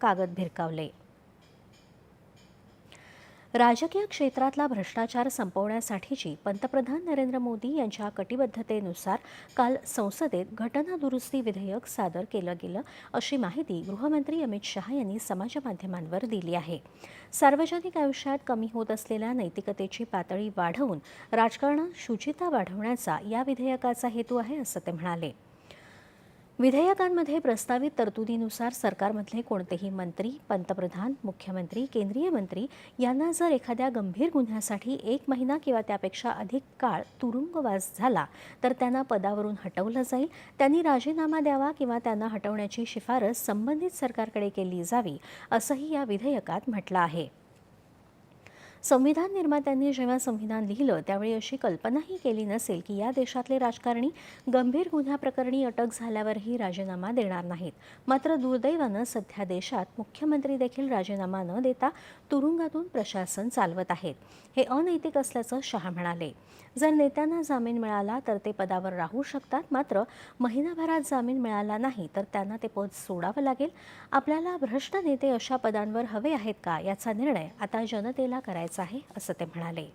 कागद भिरकावले। राजकीय क्षेत्रातला भ्रष्टाचार संपवण्यासाठीची पंतप्रधान नरेंद्र मोदी यांच्या कटिबद्धतेनुसार काल संसदेत घटना दुरुस्ती विधेयक सादर केलं गेलं, अशी माहिती गृहमंत्री अमित शहा यांनी समाजमाध्यमांवर दिली आहे। सार्वजनिक आयुष्यात कमी होत असलेल्या नैतिकतेची पातळी वाढवून राजकारणात शुचिता वाढवण्याचा या विधेयकाचा हेतू आहे, असं ते म्हणाले। विधेयकांमध्ये प्रस्तावित तरतुदीनुसार सरकारमधले कोणतेही मंत्री, पंतप्रधान, मुख्यमंत्री, केंद्रीय मंत्री यांना जर एखाद्या गंभीर गुन्ह्यासाठी 1 महिना किंवा त्यापेक्षा अधिक काळ तुरुंगवास झाला तर त्यांना पदावरून हटवलं जाईल। त्यांनी राजीनामा द्यावा किंवा त्यांना हटवण्याची शिफारस संबंधित सरकारकडे केली जावी, असंही या विधेयकात म्हटलं आहे। संविधान निर्मात्यांनी जेव्हा संविधान लिहिलं त्यावेळी अशी कल्पनाही केली नसेल की या देशातले राजकारणी गंभीर गुन्ह्याप्रकरणी अटक झाल्यावरही राजीनामा देणार नाहीत। मात्र दुर्दैवानं सध्या देशात मुख्यमंत्री देखील राजीनामा न देता तुरुंगातून प्रशासन चालवत आहेत। हे अनैतिक असल्याचं शहा म्हणाले। जर नेत्यांना जामीन मिळाला तर ते पदावर राहू शकतात, मात्र महिनाभरात जामीन मिळाला नाही तर त्यांना ते पद सोडावं लागेल। आपल्याला भ्रष्ट नेते अशा पदांवर हवे आहेत का, याचा निर्णय आता जनतेला करायचा आहे, असं ते म्हणाले।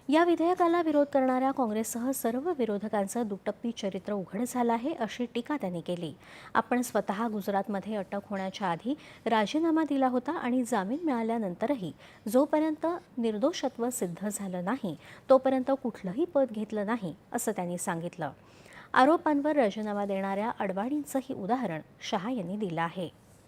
या विधेयकाला विरोध करणाऱ्या काँग्रेससह सर्व विरोधकांचं दुटप्पी चरित्र उघड झालं आहे, अशी टीका त्यांनी केली। आपण स्वतः गुजरातमध्ये अटक होण्याच्या आधी राजीनामा दिला होता आणि जामीन मिळाल्यानंतरही जोपर्यंत निर्दोषत्व सिद्ध झालं नाही तोपर्यंत कुठलंही पद घेतलं नाही, असं त्यांनी सांगितलं। आरोपांवर राजीनामा देणाऱ्या अडवाणींचंही उदाहरण शहा यांनी दिलं आहे।